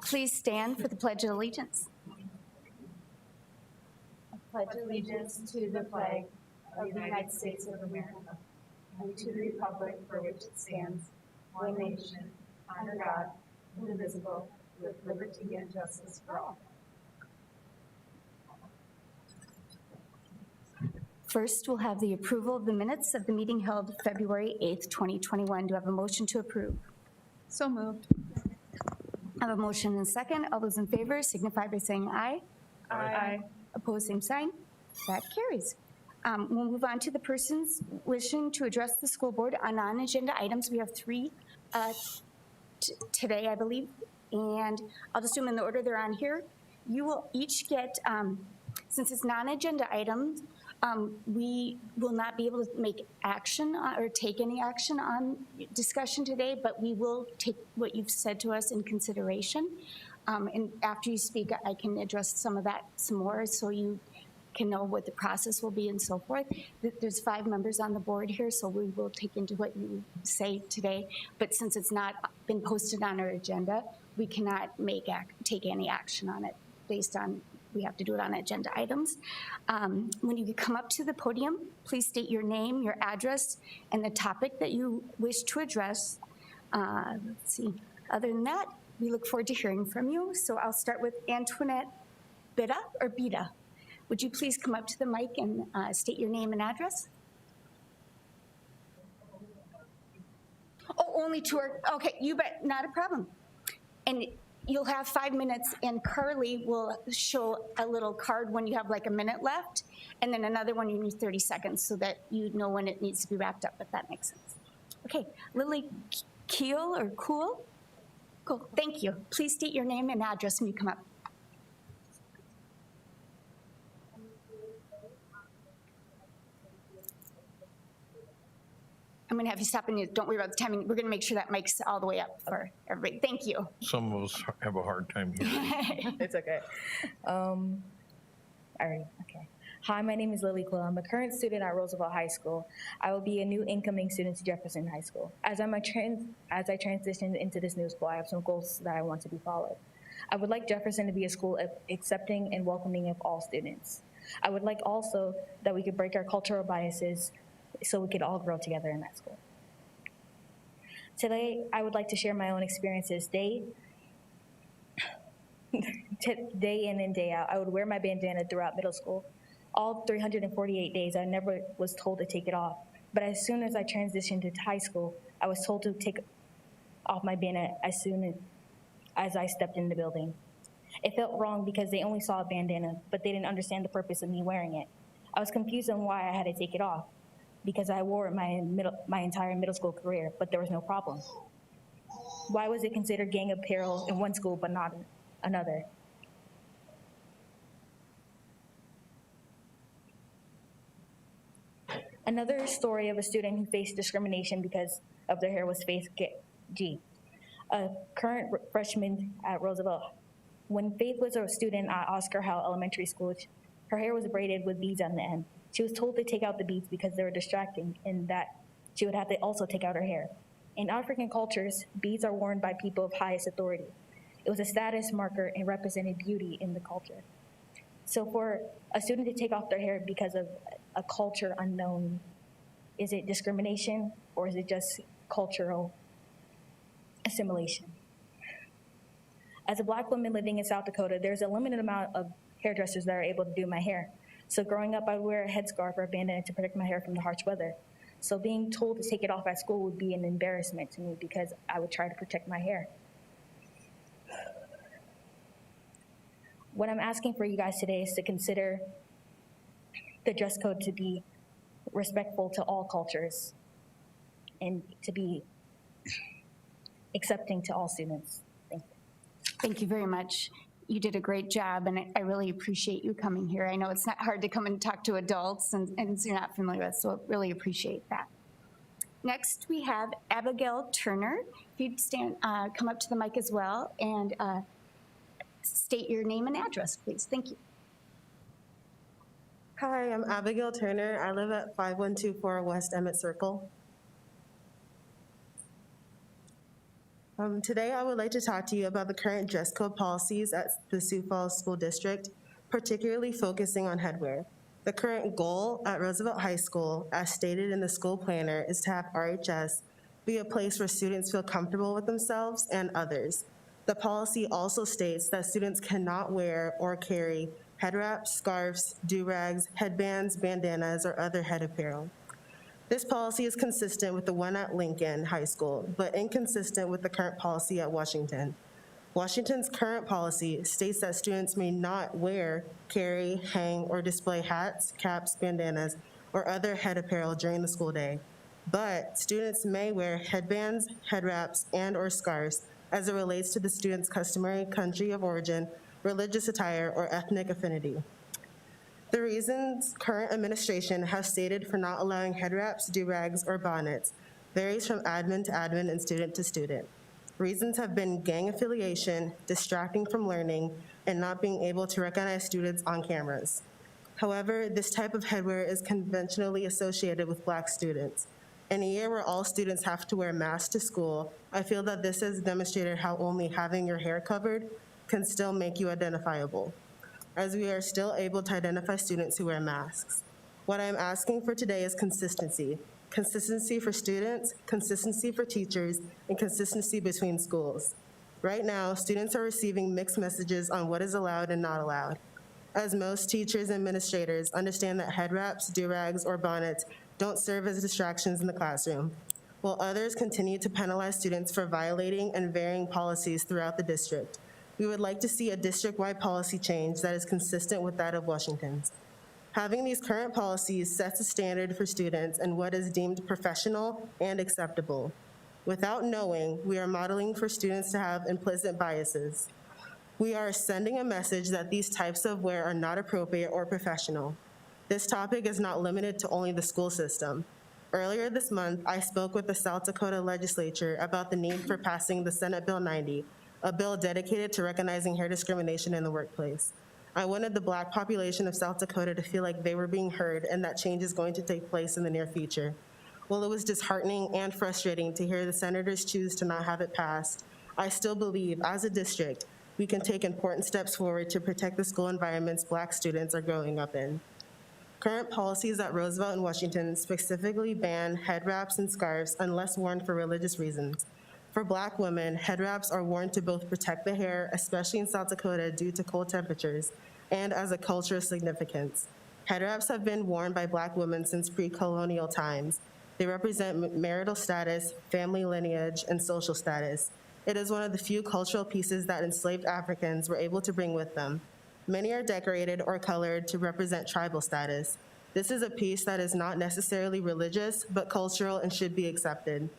Please stand for the Pledge of Allegiance. I pledge allegiance to the flag of the United States of America and to the republic for which it stands, one nation, under God, indivisible, with liberty and justice for all. First, we'll have the approval of the minutes of the meeting held February 8th, 2021. Do I have a motion to approve? So moved. I have a motion and a second. All those in favor signify by saying aye. Aye. Opposed, same sign. That carries. We'll move on to the persons wishing to address the school board on non-agenda items. We have three today, I believe, and I'll just do them in the order they're on here. You will each get, since it's non-agenda items, we will not be able to make action or take any action on discussion today, but we will take what you've said to us in consideration. And after you speak, I can address some of that some more so you can know what the process will be and so forth. There's 5 members on the board here, so we will take into what you say today. But since it's not been posted on our agenda, we cannot take any action on it based on, we have to do it on agenda items. When you come up to the podium, please state your name, your address, and the topic that you wish to address. Let's see, other than that, we look forward to hearing from you. So I'll start with Antoinette Bida or Bida. Would you please come up to the mic and state your name and address? Oh, only 2 are, okay, you bet, not a problem. And you'll have 5 minutes, and Carly will show a little card when you have like a minute left, and then another one you need 30 seconds so that you know when it needs to be wrapped up, if that makes sense. Okay, Lily Keel or Cool? Cool, thank you. Please state your name and address when you come up. I'm gonna have you stop and don't worry about the timing. We're gonna make sure that mic's all the way up for everybody. Thank you. Some of us have a hard time hearing. It's okay. All right, okay. Hi, my name is Lily Quill. I'm a current student at Roosevelt High School. I will be a new incoming student to Jefferson High School. As I transition into this new school, I have some goals that I want to be followed. I would like Jefferson to be a school accepting and welcoming of all students. I would like also that we could break our cultural biases so we could all grow together in that school. Today, I would like to share my own experiences day in and day out. I would wear my bandana throughout middle school. All 348 days, I never was told to take it off. But as soon as I transitioned to high school, I was told to take off my bandana as soon as I stepped in the building. It felt wrong because they only saw a bandana, but they didn't understand the purpose of me wearing it. I was confused on why I had to take it off, because I wore it my entire middle school career, but there was no problem. Why was it considered gang apparel in one school but not another? Another story of a student who faced discrimination because of their hair was Faith G, a current freshman at Roosevelt. When Faith was a student at Oscar Howe Elementary School, her hair was braided with beads on the end. She was told to take out the beads because they were distracting and that she would have to also take out her hair. In African cultures, beads are worn by people of highest authority. It was a status marker and represented beauty in the culture. So for a student to take off their hair because of a culture unknown, is it discrimination or is it just cultural assimilation? As a Black woman living in South Dakota, there's a limited amount of hairdressers that are able to do my hair. So growing up, I would wear a headscarf or a bandana to protect my hair from the harsh weather. So being told to take it off at school would be an embarrassment to me because I would try to protect my hair. What I'm asking for you guys today is to consider the dress code to be respectful to all cultures and to be accepting to all students. Thank you. Thank you very much. You did a great job, and I really appreciate you coming here. I know it's not hard to come and talk to adults and you're not familiar with, so I really appreciate that. Next, we have Abigail Turner. If you'd come up to the mic as well and state your name and address, please. Thank you. Hi, I'm Abigail Turner. I live at 5124 West Emmett Circle. Today, I would like to talk to you about the current dress code policies at the Sioux Falls School District, particularly focusing on headwear. The current goal at Roosevelt High School, as stated in the school planner, is to have RHS be a place where students feel comfortable with themselves and others. The policy also states that students cannot wear or carry head wraps, scarves, do-rags, headbands, bandanas, or other head apparel. This policy is consistent with the one at Lincoln High School, but inconsistent with the current policy at Washington. Washington's current policy states that students may not wear, carry, hang, or display hats, caps, bandanas, or other head apparel during the school day. But students may wear headbands, head wraps, and/or scarves as it relates to the student's customary country of origin, religious attire, or ethnic affinity. The reasons current administration has stated for not allowing head wraps, do-rags, or bonnets varies from admin to admin and student to student. Reasons have been gang affiliation, distracting from learning, and not being able to recognize students on cameras. However, this type of headwear is conventionally associated with Black students. In a year where all students have to wear masks to school, I feel that this has demonstrated how only having your hair covered can still make you identifiable, as we are still able to identify students who wear masks. What I'm asking for today is consistency. Consistency for students, consistency for teachers, and consistency between schools. Right now, students are receiving mixed messages on what is allowed and not allowed, as most teachers and administrators understand that head wraps, do-rags, or bonnets don't serve as distractions in the classroom, while others continue to penalize students for violating and varying policies throughout the district. We would like to see a district-wide policy change that is consistent with that of Washington's. Having these current policies sets a standard for students and what is deemed professional and acceptable. Without knowing, we are modeling for students to have implicit biases. We are sending a message that these types of wear are not appropriate or professional. This topic is not limited to only the school system. Earlier this month, I spoke with the South Dakota legislature about the need for passing the Senate Bill 90, a bill dedicated to recognizing hair discrimination in the workplace. I wanted the Black population of South Dakota to feel like they were being heard and that change is going to take place in the near future. While it was disheartening and frustrating to hear the senators choose to not have it passed, I still believe, as a district, we can take important steps forward to protect the school environments Black students are growing up in. Current policies at Roosevelt and Washington specifically ban head wraps and scarves unless worn for religious reasons. For Black women, head wraps are worn to both protect the hair, especially in South Dakota due to cold temperatures, and as a cultural significance. Head wraps have been worn by Black women since pre-colonial times. They represent marital status, family lineage, and social status. It is one of the few cultural pieces that enslaved Africans were able to bring with them. Many are decorated or colored to represent tribal status. This is a piece that is not necessarily religious, but cultural and should be accepted.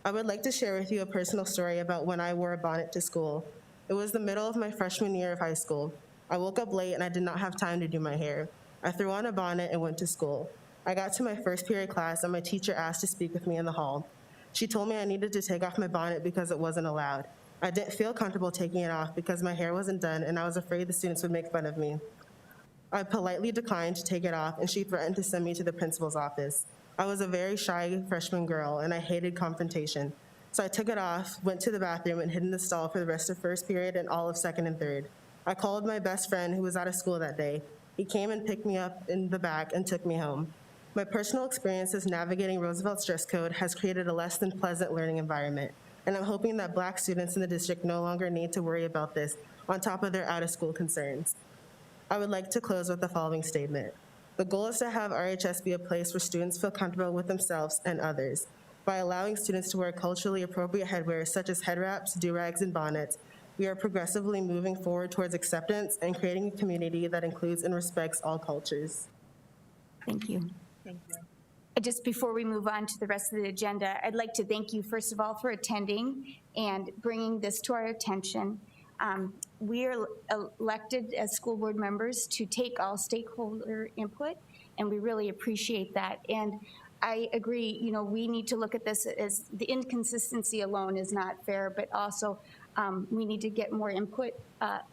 I would like to share with you a personal story about when I wore a bonnet to school. It was the middle of my freshman year of high school. I woke up late and I did not have time to do my hair. I threw on a bonnet and went to school. I got to my first period class and my teacher asked to speak with me in the hall. She told me I needed to take off my bonnet because it wasn't allowed. I didn't feel comfortable taking it off because my hair wasn't done and I was afraid the students would make fun of me. I politely declined to take it off and she threatened to send me to the principal's office. I was a very shy freshman girl and I hated confrontation. So I took it off, went to the bathroom, and hid in the stall for the rest of first period and all of second and third. I called my best friend who was out of school that day. He came and picked me up in the back and took me home. My personal experiences navigating Roosevelt's dress code has created a less than pleasant learning environment, and I'm hoping that Black students in the district no longer need to worry about this on top of their out-of-school concerns. I would like to close with the following statement. The goal is to have RHS be a place where students feel comfortable with themselves and others. By allowing students to wear culturally appropriate headwear such as head wraps, do-rags, and bonnets, we are progressively moving forward towards acceptance and creating a community that includes and respects all cultures. Thank you. Thank you. Just before we move on to the rest of the agenda, I'd like to thank you, first of all, for attending and bringing this to our attention. We are elected as school board members to take all stakeholder input, and we really appreciate that. And I agree, you know, we need to look at this as the inconsistency alone is not fair, but also we need to get more input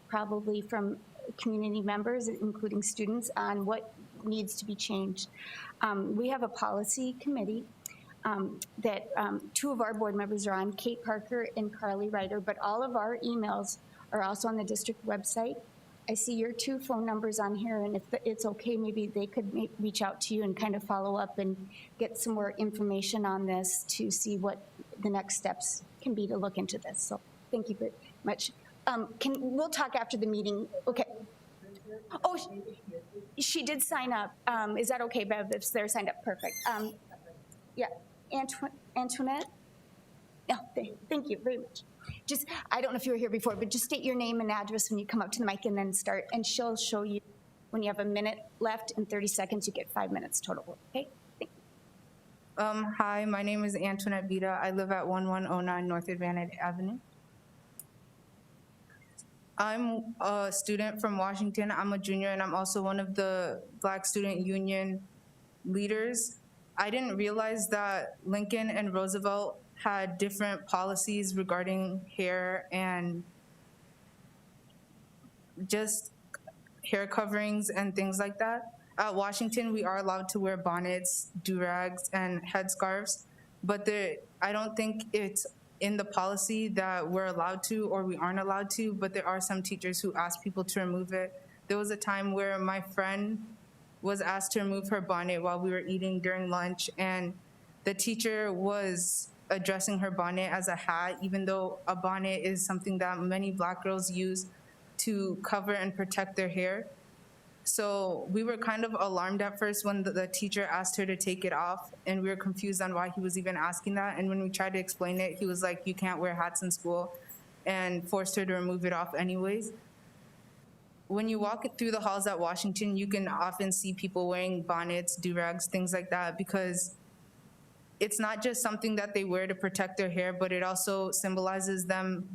probably from community members, including students, on what needs to be changed. We have a policy committee that two of our board members are on, Kate Parker and Carly Ryder, but all of our emails are also on the district website. I see your two phone numbers on here, and if it's okay, maybe they could reach out to you and kind of follow up and get some more information on this to see what the next steps can be to look into this. So thank you very much. We'll talk after the meeting. Okay. Oh, she did sign up. Is that okay, Bev, if they're signed up? Perfect. Yeah, Antoinette? Yeah, thank you very much. Just, I don't know if you were here before, but just state your name and address when you come up to the mic and then start, and she'll show you when you have a minute left and 30 seconds, you get 5 minutes total, okay? Thank you. Hi, my name is Antoinette Bida. I live at 1109 North Advantage Avenue. I'm a student from Washington. I'm a junior, and I'm also one of the Black Student Union leaders. I didn't realize that Lincoln and Roosevelt had different policies regarding hair and just hair coverings and things like that. At Washington, we are allowed to wear bonnets, do-rags, and headscarves, but I don't think it's in the policy that we're allowed to or we aren't allowed to, but there are some teachers who ask people to remove it. There was a time where my friend was asked to remove her bonnet while we were eating during lunch, and the teacher was addressing her bonnet as a hat, even though a bonnet is something that many Black girls use to cover and protect their hair. So we were kind of alarmed at first when the teacher asked her to take it off, and we were confused on why he was even asking that. And when we tried to explain it, he was like, you can't wear hats in school, and forced her to remove it off anyways. When you walk through the halls at Washington, you can often see people wearing bonnets, do-rags, things like that, because it's not just something that they wear to protect their hair, but it also symbolizes them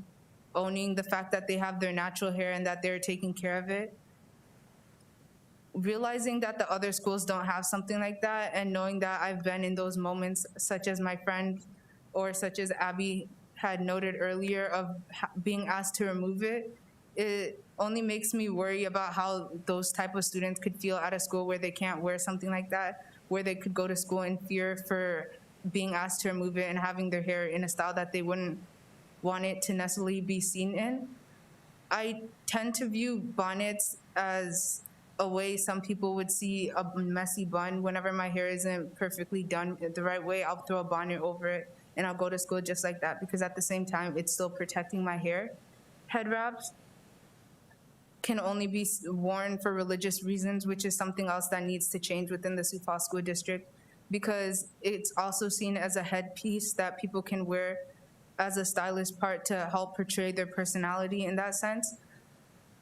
owning the fact that they have their natural hair and that they're taking care of it. Realizing that the other schools don't have something like that, and knowing that I've been in those moments, such as my friend or such as Abby had noted earlier, of being asked to remove it, it only makes me worry about how those type of students could feel at a school where they can't wear something like that, where they could go to school in fear for being asked to remove it and having their hair in a style that they wouldn't want it to necessarily be seen in. I tend to view bonnets as a way some people would see a messy bun. Whenever my hair isn't perfectly done the right way, I'll throw a bonnet over it and I'll go to school just like that, because at the same time, it's still protecting my hair. Head wraps can only be worn for religious reasons, which is something else that needs to change within the Sioux Falls School District, because it's also seen as a headpiece that people can wear as a stylish part to help portray their personality in that sense.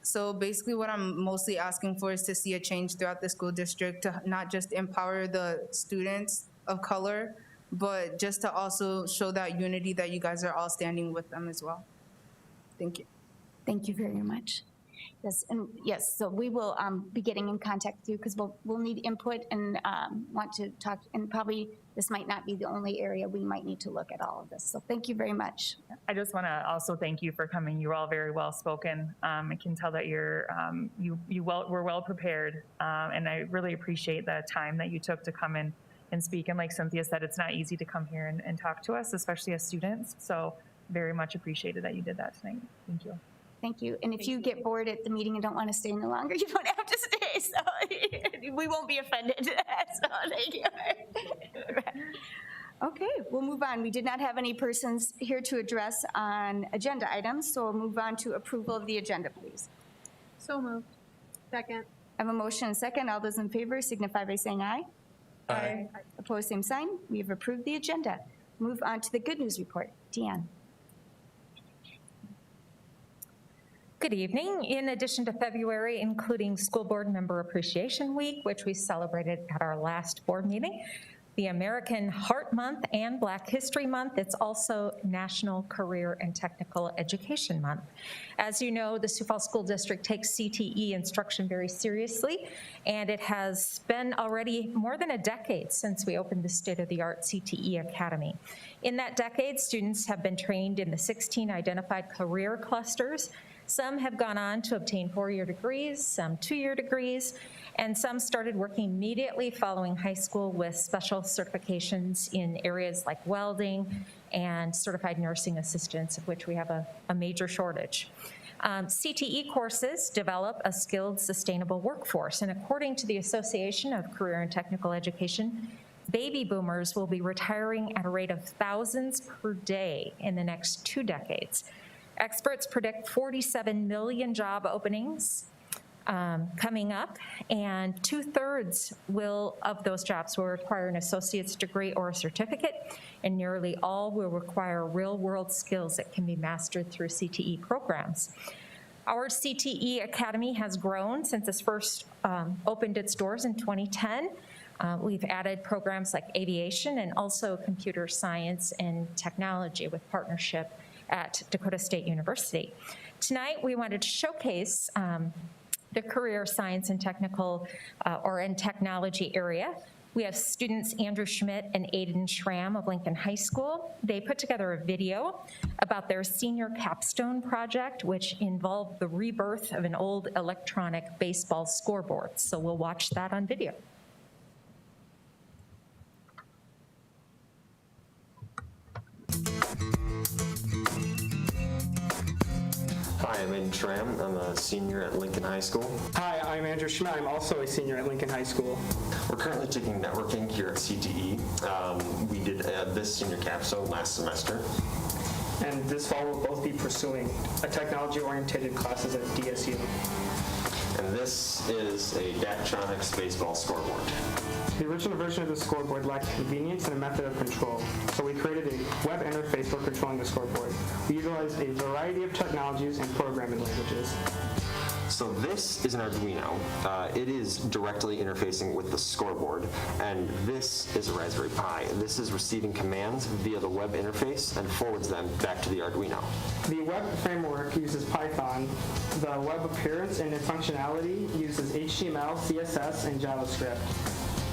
So basically what I'm mostly asking for is to see a change throughout the school district, to not just empower the students of color, but just to also show that unity that you guys are all standing with them as well. Thank you. Thank you very much. Yes, and yes, so we will be getting in contact with you, because we'll need input and want to talk, and probably this might not be the only area we might need to look at all of this. So thank you very much. I just want to also thank you for coming. You were all very well spoken. I can tell that you're were well prepared, and I really appreciate the time that you took to come in and speak. And like Cynthia said, it's not easy to come here and talk to us, especially as students. So very much appreciated that you did that tonight. Thank you. Thank you. And if you get bored at the meeting and don't want to stay any longer, you don't have to stay. So we won't be offended. So thank you. Okay, we'll move on. We did not have any persons here to address on agenda items, so we'll move on to approval of the agenda, please. So moved. Second. I have a motion and a second. All those in favor signify by saying aye. Aye. Opposed, same sign. We have approved the agenda. Move on to the good news report. Deanne. Good evening. In addition to February, including School Board Member Appreciation Week, which we celebrated at our last board meeting, the American Heart Month and Black History Month, it's also National Career and Technical Education Month. As you know, the Sioux Falls School District takes CTE instruction very seriously, and it has been already more than a decade since we opened the state-of-the-art Cte Academy. In that decade, students have been trained in the 16 identified career clusters. Some have gone on to obtain 4-year degrees, some 2-year degrees, and some started working immediately following high school with special certifications in areas like welding and certified nursing assistants, of which we have a major shortage. CTE courses develop a skilled, sustainable workforce, and according to the Association of Career and Technical Education, baby boomers will be retiring at a rate of thousands per day in the next 2 decades. Experts predict 47 million job openings coming up, and 2/3 of those jobs will require an associate's degree or a certificate, and nearly all will require real-world skills that can be mastered through CTE programs. Our Cte Academy has grown since it first opened its doors in 2010. We've added programs like aviation and also computer science and technology with partnership at Dakota State University. Tonight, we wanted to showcase the career science and technical and technology area. We have students Andrew Schmidt and Aiden Schramm of Lincoln High School. They put together a video about their senior capstone project, which involved the rebirth of an old electronic baseball scoreboard. So we'll watch that on video. Hi, I'm Aiden Schramm. I'm a senior at Lincoln High School. Hi, I'm Andrew Schmidt. I'm also a senior at Lincoln High School. We're currently taking networking here at CTE. We did this senior capstone last semester. And this fall we'll both be pursuing a technology-oriented classes at DSU. And this is a Daktronics baseball scoreboard. The original version of the scoreboard lacked convenience and a method of control, so we created a web interface for controlling the scoreboard. We utilized a variety of technologies and programming languages. So this is an Arduino. It is directly interfacing with the scoreboard, and this is a Raspberry Pi. This is receiving commands via the web interface and forwards them back to the Arduino. The web framework uses Python. The web appearance and functionality uses HTML, CSS, and JavaScript.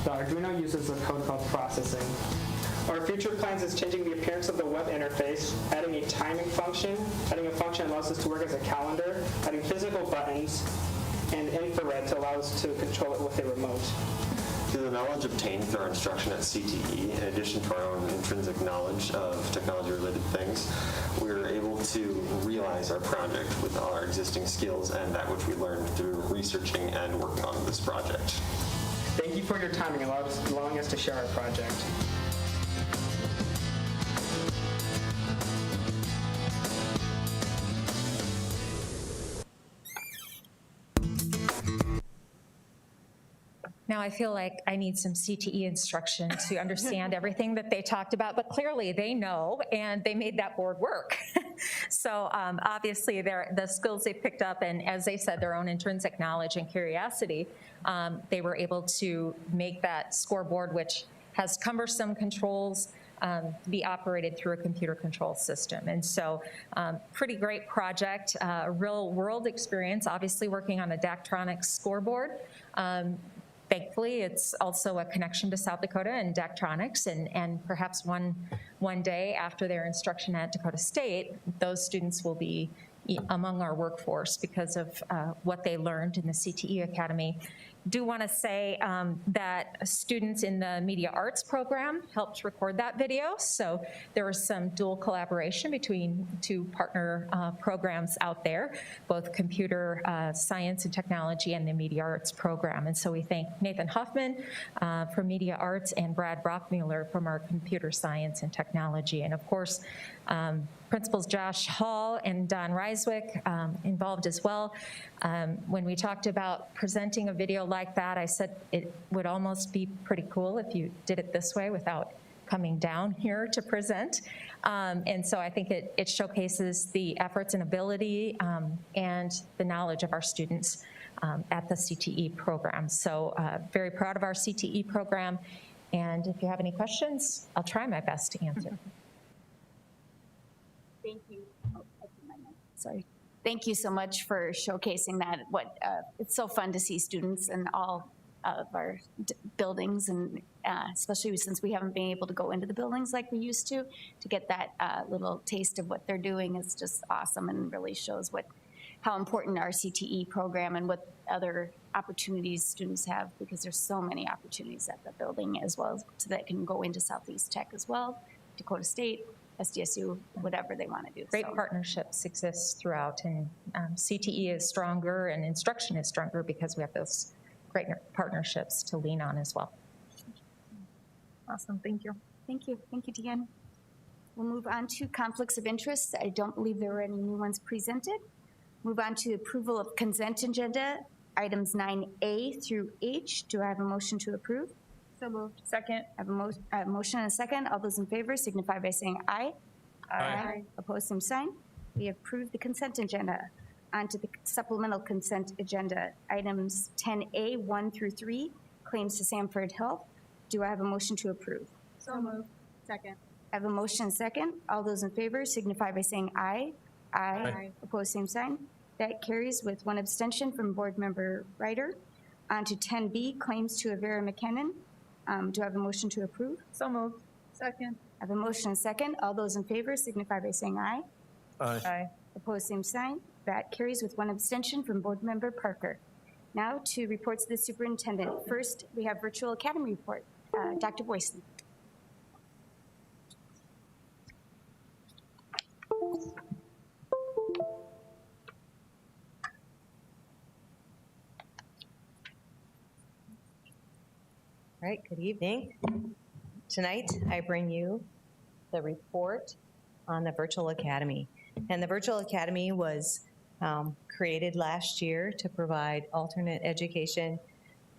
The Arduino uses a code called processing. Our future plans is changing the appearance of the web interface, adding a timing function, adding a function that allows us to work as a calendar, adding physical buttons, and infrared to allow us to control it with a remote. Through the knowledge obtained through our instruction at CTE, in addition to our own intrinsic knowledge of technology-related things, we were able to realize our project with all our existing skills and that which we learned through researching and working on this project. Thank you for your time and allowing us to share our project. Now I feel like I need some CTE instruction to understand everything that they talked about, but clearly they know, and they made that board work. So obviously the skills they picked up, and as they said, their own intrinsic knowledge and curiosity, they were able to make that scoreboard, which has cumbersome controls, be operated through a computer control system. And so pretty great project, real world experience, obviously working on a Daktronics scoreboard. Thankfully, it's also a connection to South Dakota and Daktronics, and perhaps one day after their instruction at Dakota State, those students will be among our workforce because of what they learned in the Cte Academy. Do want to say that students in the media arts program helped record that video, so there was some dual collaboration between two partner programs out there, both computer science and technology and the media arts program. And so we thank Nathan Huffman from media arts and Brad Brockmuller from our computer science and technology. And of course, Principals Josh Hall and Don Reiswick involved as well. When we talked about presenting a video like that, I said it would almost be pretty cool if you did it this way without coming down here to present. And so I think it showcases the efforts and ability and the knowledge of our students at the CTE program. So very proud of our CTE program. And if you have any questions, I'll try my best to answer. Thank you. Oh, I did my mic. Sorry. Thank you so much for showcasing that. It's so fun to see students in all of our buildings, and especially since we haven't been able to go into the buildings like we used to get that little taste of what they're doing is just awesome and really shows what how important our CTE program and what other opportunities students have, because there's so many opportunities at the building as well, so that can go into Southeast Tech as well, Dakota State, SDSU, whatever they want to do. Great So, partnerships exist throughout, and CTE is stronger and instruction is stronger because we have those great partnerships to lean on as well. Awesome, thank you. Thank you, Deanne. We'll move on to conflicts of interest. I don't believe there were any new ones presented. Move on to approval of consent agenda, items 9A through H. Do I have a motion to approve? So moved. Second. I have a motion and a second. All those in favor signify by saying aye. Aye. Opposed, same sign. We approve the consent agenda. On to the supplemental consent agenda, items 10A, 1 through 3, claims to Sanford Health. Do I have a motion to approve? So moved. Second. I have a motion and second. All those in favor signify by saying aye. Aye. Opposed, same sign. That carries with one abstention from Board Member Ryder. On to 10B, claims to Avera McKinnon. Do I have a motion to approve? So moved. Second. I have a motion and second. All those in favor signify by saying aye. Aye. Aye. Opposed, same sign. That carries with one abstention from Board Member Parker. Now to reports of the superintendent. First, we have Virtual Academy report. Dr. Boyson. All right, good evening. Tonight, I bring you the report on the Virtual Academy. And the Virtual Academy was created last year to provide alternate education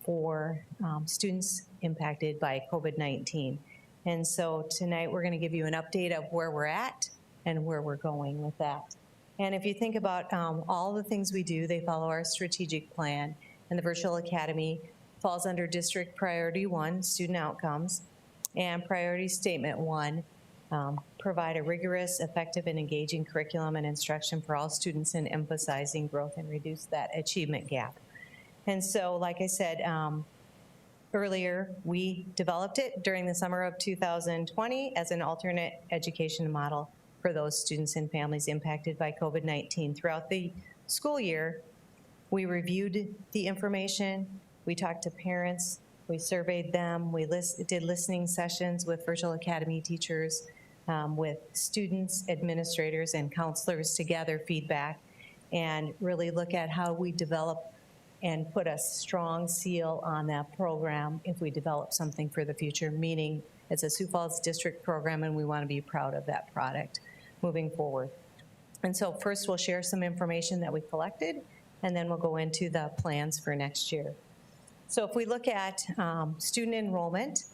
for students impacted by COVID-19. And so tonight, we're going to give you an update of where we're at and where we're going with that. And if you think about all the things we do, they follow our strategic plan. And the Virtual Academy falls under District Priority 1, Student Outcomes, and Priority Statement 1, provide a rigorous, effective, and engaging curriculum and instruction for all students in emphasizing growth and reduce that achievement gap. And so, like I said earlier, we developed it during the summer of 2020 as an alternate education model for those students and families impacted by COVID-19. Throughout the school year, we reviewed the information, we talked to parents, we surveyed them, we did listening sessions with Virtual Academy teachers, with students, administrators, and counselors to gather feedback and really look at how we develop and put a strong seal on that program if we develop something for the future, meaning it's a Sioux Falls district program and we want to be proud of that product moving forward. And so first we'll share some information that we collected, and then we'll go into the plans for next year. So if we look at student enrollment,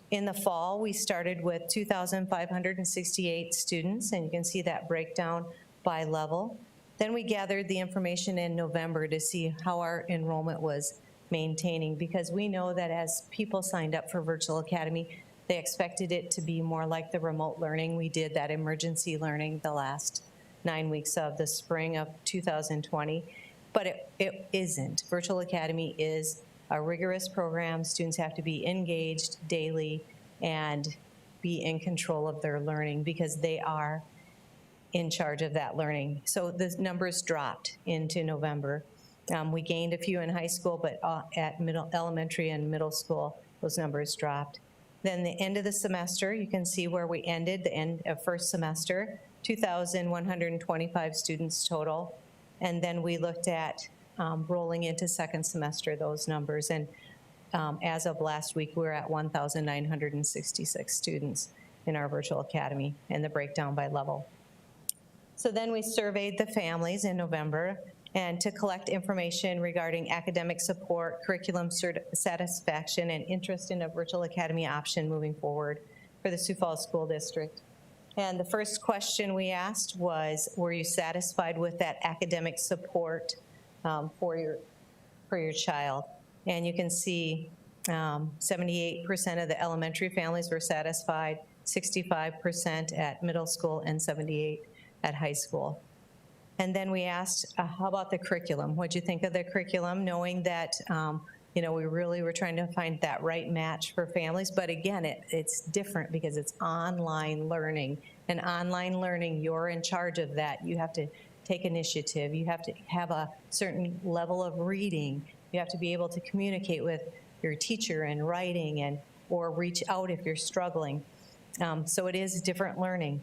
in the fall, we started with 2,568 students, and you can see that breakdown by level. Then we gathered the information in November to see how our enrollment was maintaining, because we know that as people signed up for Virtual Academy, they expected it to be more like the remote learning. We did that emergency learning the last 9 weeks of the spring of 2020, but it isn't. Virtual Academy is a rigorous program. Students have to be engaged daily and be in control of their learning because they are in charge of that learning. So the numbers dropped into November. We gained a few in high school, but at elementary and middle school, those numbers dropped. Then the end of the semester, you can see where we ended, the end of first semester, 2,125 students total. And then we looked at rolling into second semester, those numbers. And as of last week, we're at 1,966 students in our Virtual Academy, and the breakdown by level. So then we surveyed the families in November and to collect information regarding academic support, curriculum satisfaction, and interest in a Virtual Academy option moving forward for the Sioux Falls School District. And the first question we asked was, were you satisfied with that academic support for your child? And you can see 78% of the elementary families were satisfied, 65% at middle school, and 78% at high school. And then we asked, how about the curriculum? What'd you think of the curriculum, knowing that we really were trying to find that right match for families, but again, it's different because it's online learning. And online learning, you're in charge of that. You have to take initiative. You have to have a certain level of reading. You have to be able to communicate with your teacher in writing and or reach out if you're struggling. So it is different learning.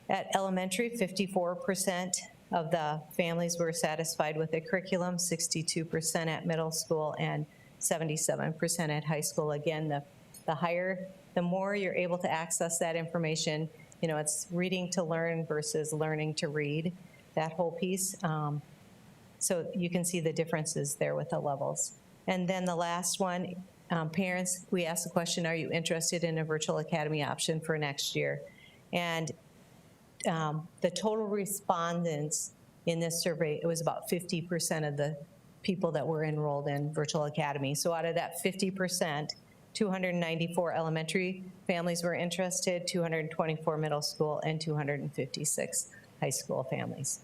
At elementary, 54% of the families were satisfied with the curriculum, 62% at middle school, and 77% at high school. Again, the more you're able to access that information, you know, it's reading to learn versus learning to read, that whole piece. So you can see the differences there with the levels. And then the last one, parents, we asked the question, are you interested in a virtual academy option for next year? And the total respondents in this survey, it was about 50% of the people that were enrolled in virtual academy. So out of that 50%, 294 elementary families were interested, 224 middle school, and 256 high school families.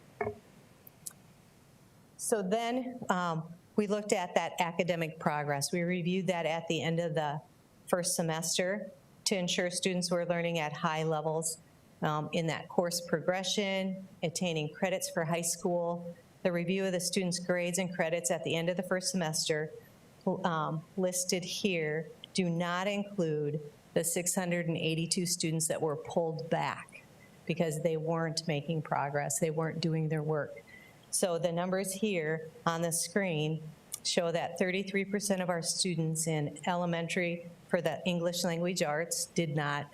So then we looked at that academic progress. We reviewed that at the end of the first semester to ensure students were learning at high levels in that course progression, attaining credits for high school. The review of the students' grades and credits at the end of the first semester listed here do not include the 682 students that were pulled back because they weren't making progress, they weren't doing their work. So the numbers here on the screen show that 33% of our students in elementary for the English language arts did not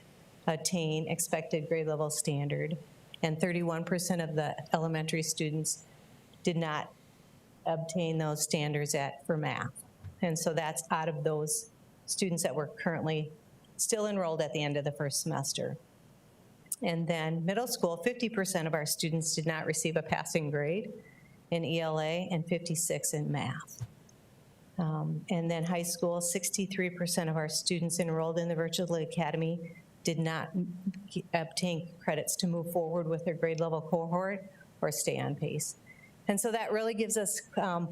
attain expected grade level standard, and 31% of the elementary students did not obtain those standards for math. And so that's out of those students that were currently still enrolled at the end of the first semester. And then middle school, 50% of our students did not receive a passing grade in ELA and 56 in math. And then high school, 63% of our students enrolled in the Virtual Academy did not obtain credits to move forward with their grade level cohort or stay on pace. And so that really gives us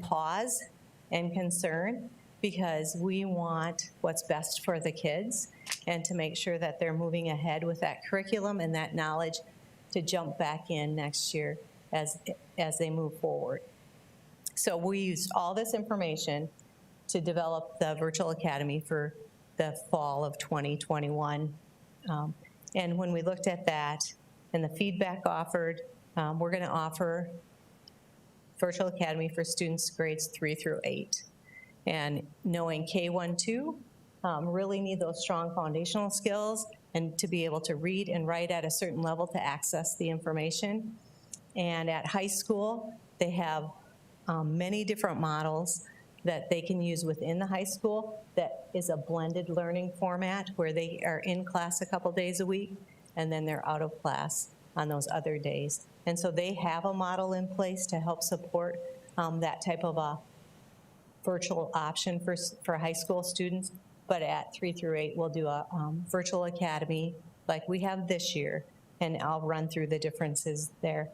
pause and concern because we want what's best for the kids and to make sure that they're moving ahead with that curriculum and that knowledge to jump back in next year as they move forward. So we used all this information to develop the Virtual Academy for the fall of 2021. And when we looked at that and the feedback offered, we're gonna offer Virtual Academy for students grades 3 through 8. And knowing K-1-2 really need those strong foundational skills and to be able to read and write at a certain level to access the information. And at high school, they have many different models that they can use within the high school that is a blended learning format where they are in class a couple days a week and then they're out of class on those other days. And so they have a model in place to help support that type of a virtual option for high school students. But at 3 through 8, we'll do a Virtual Academy like we have this year, and I'll run through the differences there.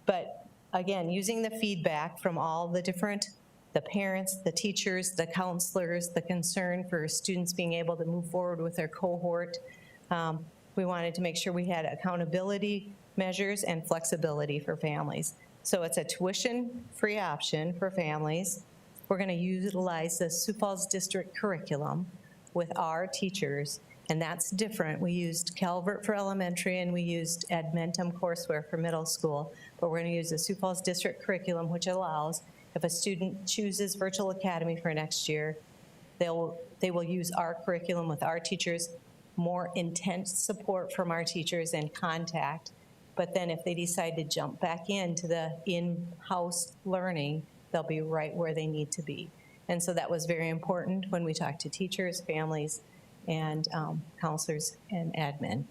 But again, using the feedback from all the different, the parents, the teachers, the counselors, the concern for students being able to move forward with their cohort, we wanted to make sure we had accountability measures and flexibility for families. So it's a tuition-free option for families. We're gonna utilize the Sioux Falls District curriculum with our teachers, and that's different. We used Calvert for elementary and we used Edmentum courseware for middle school, but we're gonna use the Sioux Falls District curriculum, which allows if a student chooses Virtual Academy for next year, they will use our curriculum with our teachers, more intense support from our teachers and contact. But then if they decide to jump back into the in-house learning, they'll be right where they need to be. And so that was very important when we talked to teachers, families, and counselors and admin.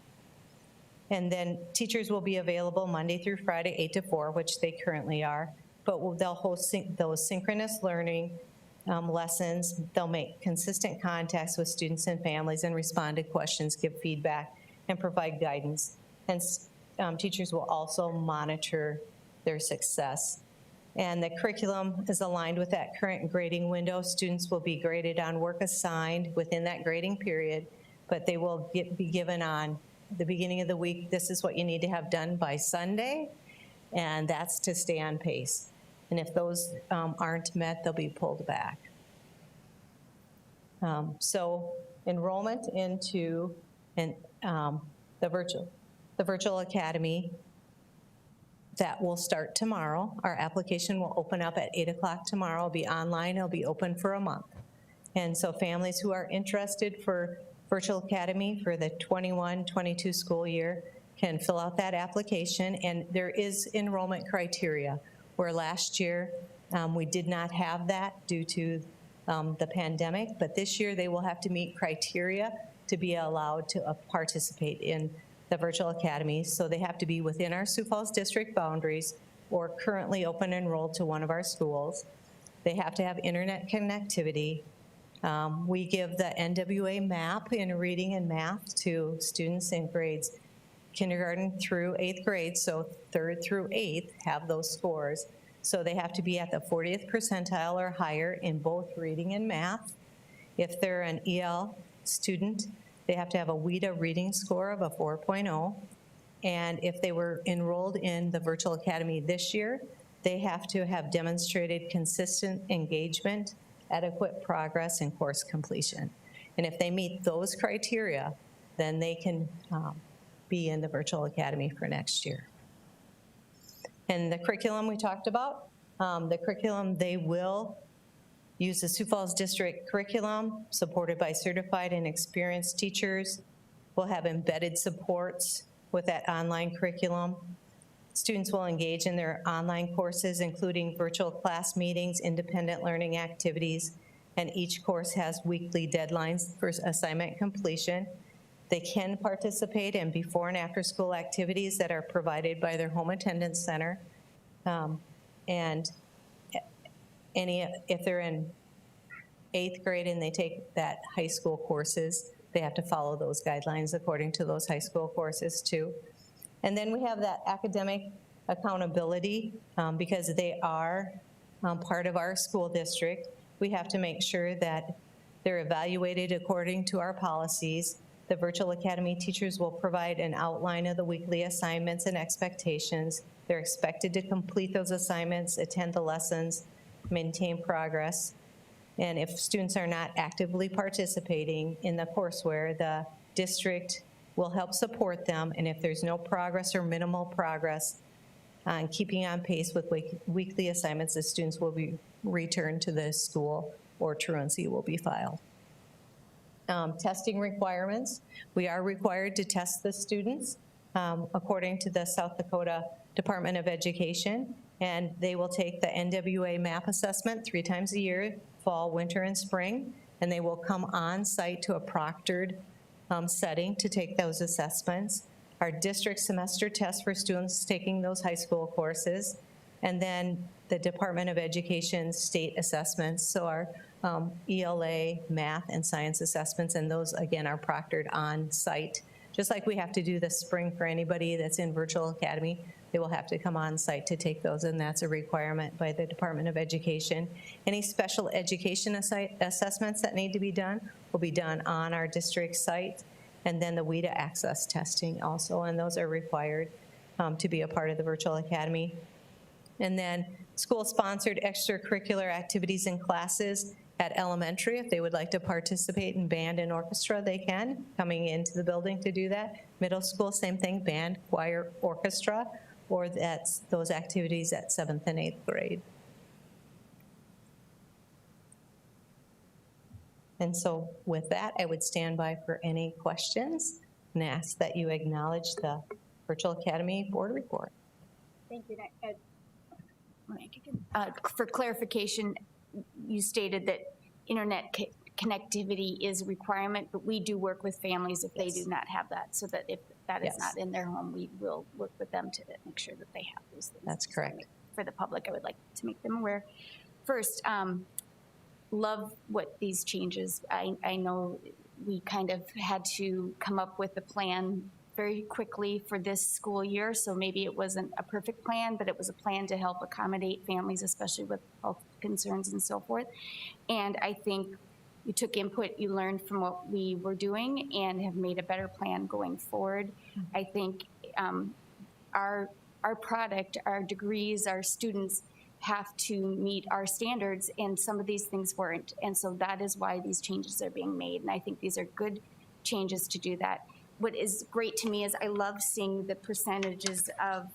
And then teachers will be available Monday through Friday, 8 to 4, which they currently are, but they'll host those synchronous learning lessons. They'll make consistent contacts with students and families and respond to questions, give feedback, and provide guidance. And teachers will also monitor their success. And the curriculum is aligned with that current grading window. Students will be graded on work assigned within that grading period, but they will be given on the beginning of the week, this is what you need to have done by Sunday. and that's to stay on pace. And if those aren't met, they'll be pulled back. So enrollment into the virtual academy, that will start tomorrow. Our application will open up at 8 o'clock tomorrow. It'll be online. It'll be open for a month. And so families who are interested for virtual academy for the 21-22 school year can fill out that application. And there is enrollment criteria, where last year we did not have that due to the pandemic, but this year they will have to meet criteria to be allowed to participate in the virtual academy. So they have to be within our Sioux Falls district boundaries or currently open enrolled to one of our schools. They have to have internet connectivity. We give the NWA map in reading and math to students in grades kindergarten through 8th grade, so 3rd through 8th have those scores. So they have to be at the 40th percentile or higher in both reading and math. If they're an EL student, they have to have a WIDA reading score of a 4.0. And if they were enrolled in the virtual academy this year, they have to have demonstrated consistent engagement, adequate progress, and course completion. And if they meet those criteria, then they can be in the virtual academy for next year. And the curriculum we talked about, the curriculum, they will use the Sioux Falls District curriculum supported by certified and experienced teachers. We'll have embedded supports with that online curriculum. Students will engage in their online courses, including virtual class meetings, independent learning activities, and each course has weekly deadlines for assignment completion. They can participate in before and after school activities that are provided by their home attendance center. And if they're in 8th grade and they take that high school courses, they have to follow those guidelines according to those high school courses too. And then we have that academic accountability because they are part of our school district. We have to make sure that they're evaluated according to our policies. The virtual academy teachers will provide an outline of the weekly assignments and expectations. They're expected to complete those assignments, attend the lessons, maintain progress. And if students are not actively participating in the courseware, the district will help support them. And if there's no progress or minimal progress on keeping on pace with weekly assignments, the students will be returned to the school or truancy will be filed. Testing requirements. We are required to test the students according to the South Dakota Department of Education, and they will take the NWA MAP assessment 3 times a year, fall, winter, and spring, and they will come on site to a proctored setting to take those assessments. Our district semester test for students taking those high school courses, and then the Department of Education state assessments. So our ELA, math, and science assessments, and those, again, are proctored on site. Just like we have to do this spring for anybody that's in virtual academy, they will have to come on site to take those, and that's a requirement by the Department of Education. Any special education assessments that need to be done will be done on our district site, and then the WIDA access testing also, and those are required to be a part of the virtual academy. And then school-sponsored extracurricular activities and classes at elementary. If they would like to participate in band and orchestra, they can, coming into the building to do that. Middle school, same thing, band, choir, orchestra, or that's those activities at 7th and 8th grade. And so with that, I would stand by for any questions and ask that you acknowledge the Virtual Academy Board report. Thank you. For clarification, you stated that internet connectivity is a requirement, but we do work with families if they do not have that, so that if that is not in their home, we will work with them to make sure that they have those things. That's correct. For the public, I would like to make them aware. First, love what these changes. I know we kind of had to come up with a plan very quickly for this school year, so maybe it wasn't a perfect plan, but it was a plan to help accommodate families, especially with health concerns and so forth. And I think you took input, you learned from what we were doing and have made a better plan going forward. I think our our product, our degrees, our students have to meet our standards, and some of these things weren't. And so that is why these changes are being made, and I think these are good changes to do that. What is great to me is I love seeing the percentages of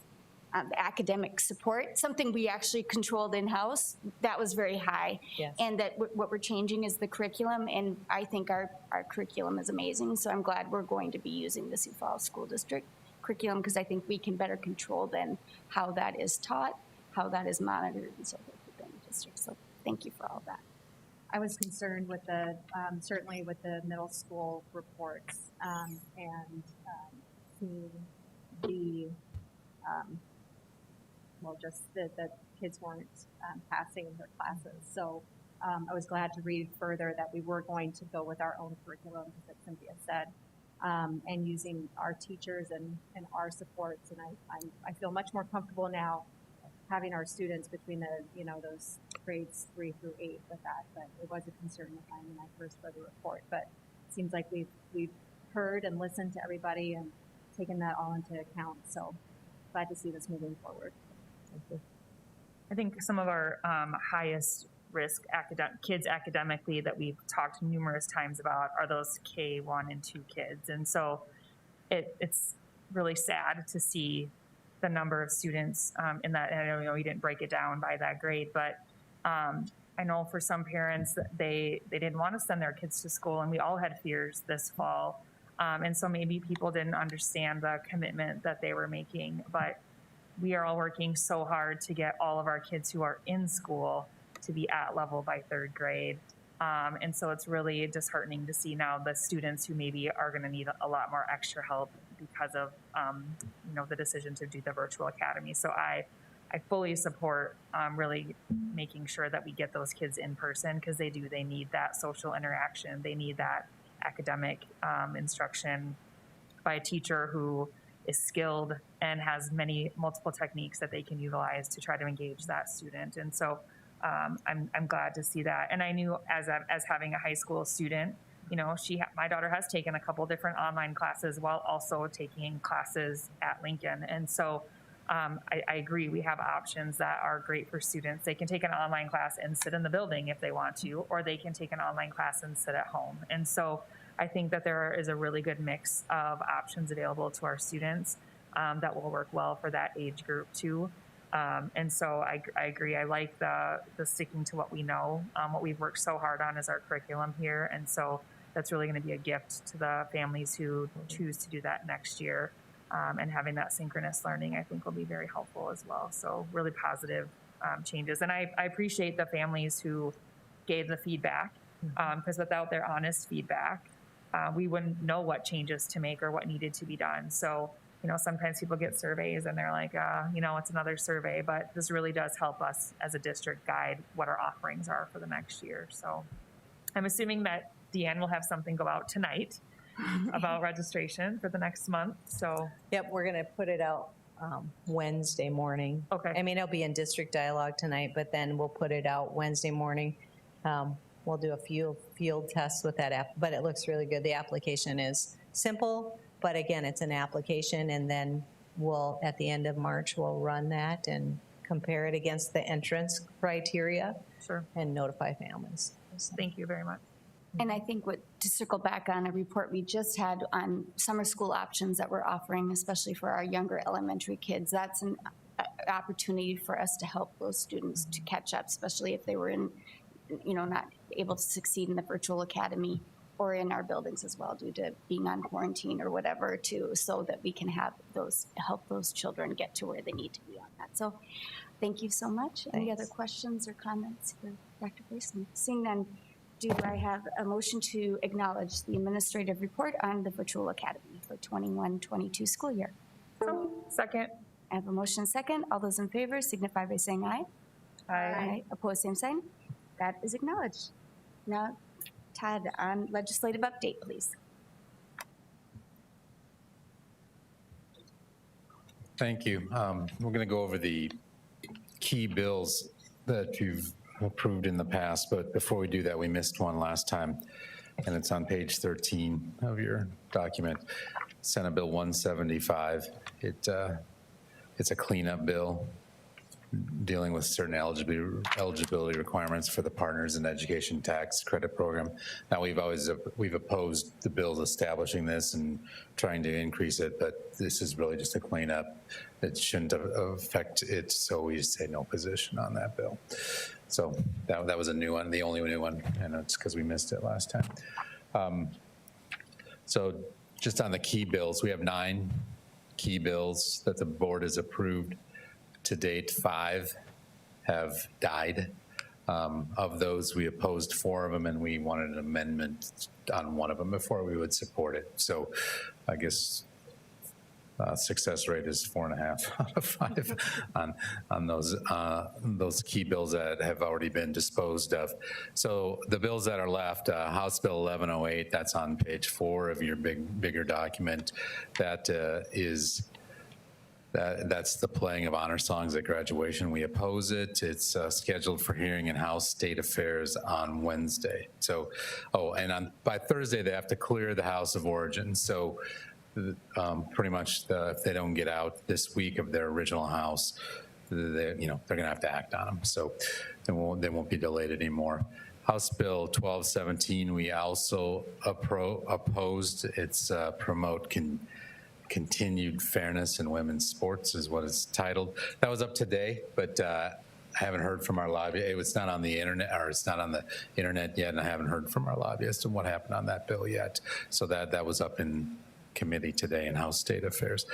academic support, something we actually controlled in-house. That was very high. Yes. And that what we're changing is the curriculum, and I think our curriculum is amazing, so I'm glad we're going to be using the Sioux Falls School District curriculum, because I think we can better control then how that is taught, how that is monitored, and so forth within the district. So thank you for all that. I was concerned with the, certainly with the middle school reports, and seeing the, well, just the kids weren't passing their classes. So I was glad to read further that we were going to go with our own curriculum, as Cynthia said, and using our teachers and our supports. And I feel much more comfortable now having our students between the, those grades 3 through 8 with that. But it was a concern of mine when I first read the report. But it seems like we've heard and listened to everybody and taken that all into account. So glad to see this moving forward. I think some of our highest risk kids academically that we've talked numerous times about are those K1 and 2 kids. And so it's really sad to see the number of students in that. And I know you didn't break it down by that grade, but I know for some parents that they didn't want to send their kids to school, and we all had fears this fall. And so maybe people didn't understand the commitment that they were making, but we are all working so hard to get all of our kids who are in school to be at level by 3rd grade. And so it's really disheartening to see now the students who maybe are going to need a lot more extra help because of the decision to do the virtual academy. So I fully support really making sure that we get those kids in person, because they need that social interaction. They need that academic instruction by a teacher who is skilled and has multiple techniques that they can utilize to try to engage that student. And so I'm glad to see that. And I knew as having a high school student, my daughter has taken a couple different online classes while also taking classes at Lincoln. And so I agree, we have options that are great for students. They can take an online class and sit in the building if they want to, or they can take an online class and sit at home. And so I think that there is a really good mix of options available to our students that will work well for that age group too. And so I agree. I like the sticking to what we know. What we've worked so hard on is our curriculum here. And so that's really going to be a gift to the families who choose to do that next year. And having that synchronous learning, I think, will be very helpful as well. So really positive changes. And I appreciate the families who gave the feedback, because without their honest feedback, we wouldn't know what changes to make or what needed to be done. So, sometimes people get surveys and they're like, it's another survey, but this really does help us as a district guide what our offerings are for the next year. So I'm assuming that Deanne will have something go out tonight about registration for the next month. So Yep, we're going to put it out Wednesday morning. Okay. I mean, it'll be in district dialogue tonight, but then we'll put it out Wednesday morning. We'll do a few field tests with that app, but it looks really good. The application is simple, but again, it's an application, and then at the end of March, we'll run that and compare it against the entrance criteria. Sure. And notify families. Thank you very much. And I think to circle back on a report we just had on summer school options that we're offering, especially for our younger elementary kids, that's an opportunity for us to help those students to catch up, especially if they were not able to succeed in the virtual academy or in our buildings as well due to being on quarantine or whatever, too, so that we can help those children get to where they need to be on that. So thank you so much. Any other questions or comments for Dr. Grayson? Seeing none, do I have a motion to acknowledge the administrative report on the virtual academy for 21-22 school year? Second. I have a motion second. All those in favor signify by saying aye. Aye. Opposed, same sign. That is acknowledged. Now, Todd, on legislative update, please. Thank you. We're going to go over the key bills that you've approved in the past, but before we do that, we missed one last time, and it's on page 13 of your document, Senate Bill 175. It It's a cleanup bill dealing with certain eligibility requirements for the Partners in Education Tax Credit Program. Now, we've opposed the bills establishing this and trying to increase it, but this is really just a cleanup. It shouldn't affect it, so we just say no position on that bill. So that was a new one, the only new one, and it's because we missed it last time. So just on the key bills, we have 9 key bills that the board has approved. To date, 5 have died. Of those, we opposed 4 of them, and we wanted an amendment on 1 of them before we would support it. So I guess success rate is 4.5 out of 5 on those key bills that have already been disposed of. So the bills that are left, House Bill 1108, that's on page 4 of your bigger document. That's the playing of honor songs at graduation. We oppose it. It's scheduled for hearing in House State Affairs on Wednesday. So, by Thursday, they have to clear the House of Origin. So pretty much if they don't get out this week of their original House, they're gonna have to act on them. So they won't be delayed anymore. House Bill 1217, we also opposed. It's promote continued fairness in women's sports is what it's titled. That was up today, but I haven't heard from our lobby. It's not on the internet, or it's not on the internet yet, and I haven't heard from our lobbyist on what happened on that bill yet. So that was up in committee today in House State Affairs.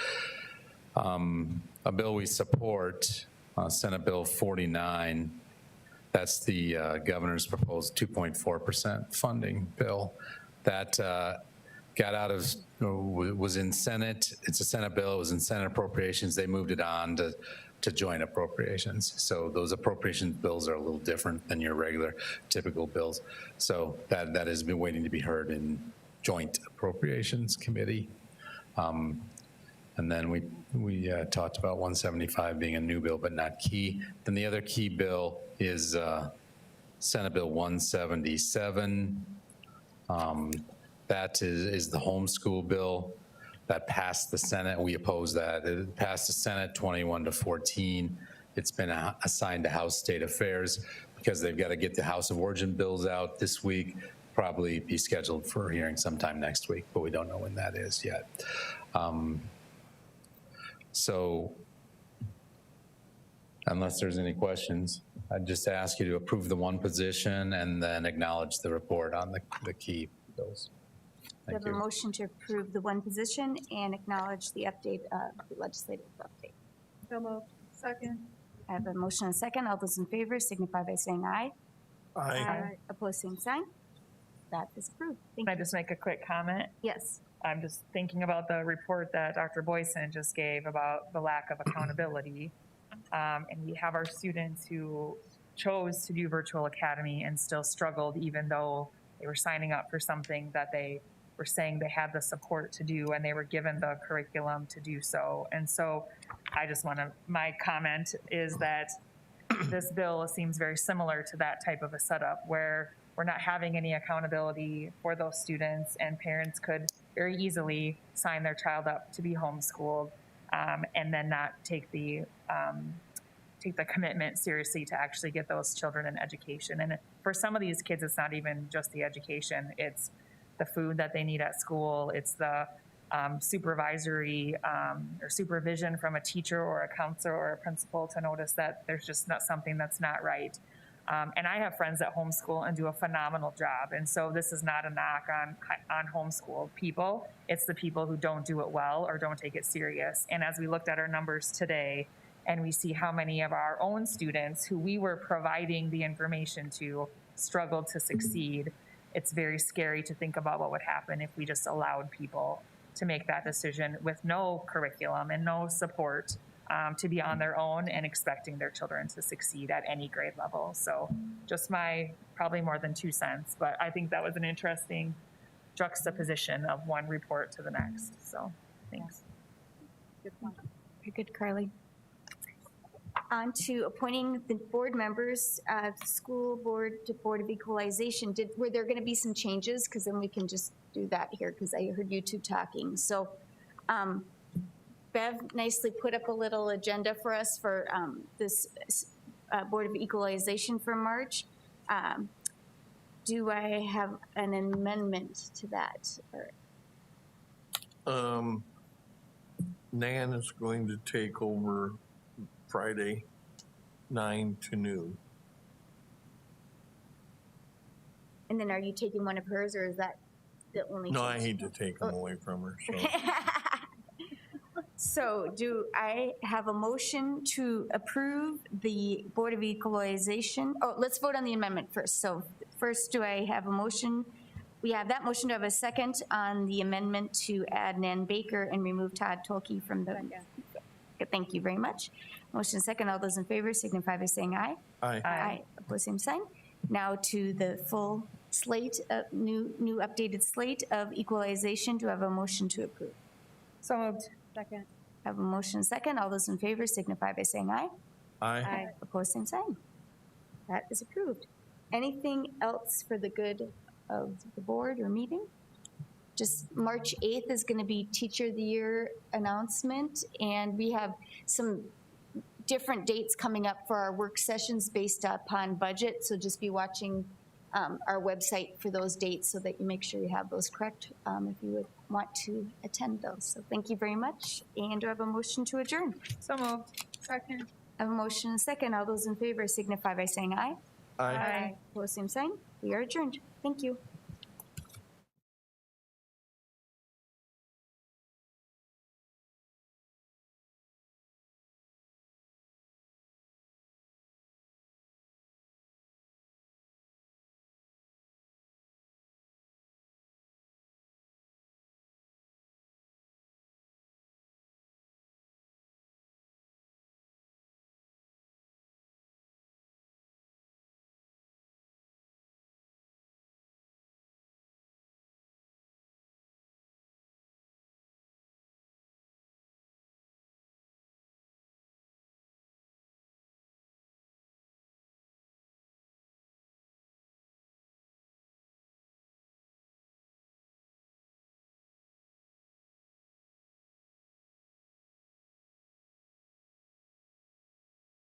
A bill we support, Senate Bill 49, that's the governor's proposed 2.4% funding bill. That got out of, was in Senate. It's a Senate bill. It was in Senate appropriations. They moved it on to joint appropriations. So those appropriations bills are a little different than your regular typical bills. So that has been waiting to be heard in Joint Appropriations Committee. And then we talked about 175 being a new bill, but not key. Then the other key bill is Senate Bill 177. That is the homeschool bill that passed the Senate. We oppose that. It passed the Senate 21-14. It's been assigned to House State Affairs because they've got to get the House of Origin bills out this week, probably be scheduled for a hearing sometime next week, but we don't know when that is yet. So unless there's any questions, I'd just ask you to approve the 1 position and then acknowledge the report on the key bills. We have a motion to approve the 1 position and acknowledge the update, the legislative update. So moved. Second. I have a motion and a second. All those in favor signify by saying aye. Aye. Opposed, same sign. That is approved. Thank Can I you. just make a quick comment? Yes. I'm just thinking about the report that Dr. Boyson just gave about the lack of accountability. And we have our students who chose to do virtual academy and still struggled, even though they were signing up for something that they were saying they had the support to do and they were given the curriculum to do so. And so I just my comment is that this bill seems very similar to that type of a setup where we're not having any accountability for those students, and parents could very easily sign their child up to be homeschooled and then not take the commitment seriously to actually get those children an education. And for some of these kids, it's not even just the education, it's the food that they need at school, it's the supervisory or supervision from a teacher or a counselor or a principal to notice that there's just not something that's not right. And I have friends that homeschool and do a phenomenal job. And so this is not a knock on homeschool people. It's the people who don't do it well or don't take it serious. And as we looked at our numbers today, and we see how many of our own students who we were providing the information to struggled to succeed, it's very scary to think about what would happen if we just allowed people to make that decision with no curriculum and no support to be on their own and expecting their children to succeed at any grade level. So just my probably more than 2 cents, but I think that was an interesting juxtaposition of one report to the next. So thanks. Good point. Very good, Carly. On to appointing the board members, school board to Board of Equalization. Were there going to be some changes? Because then we can just do that here because I heard you two talking. So Bev nicely put up a little agenda for us for this Board of Equalization for March. Do I have an amendment to that? Or- Nan is going to take over Friday, 9 to noon. And then are you taking one of hers, or is that the only? No, I change? hate to take them away from her, so. So do I have a motion to approve the Board of Equalization? Oh, let's vote on the amendment first. So first, do I have a motion? We have that motion. Do I have a second on the amendment to add Nan Baker and remove Todd Tolke from the? Thank you very much. Motion second. All those in favor signify by saying aye. Aye. Aye. Opposed, same sign. Now to the full slate, new updated slate of equalization. Do I have a motion to approve? So moved. Second. I have a motion second. All those in favor signify by saying aye. Aye. Opposed, same sign. That is approved. Anything else for the good of the board or meeting? Just March 8th is going to be Teacher of the Year announcement, and we have some different dates coming up for our work sessions based upon budget, so just be watching our website for those dates so that you make sure you have those correct if you would want to attend those. So thank you very much. And do I have a motion to adjourn? So moved. Second. I have a motion and a second. All those in favor signify by saying aye. Aye. Opposed, same sign. We are adjourned. Thank you.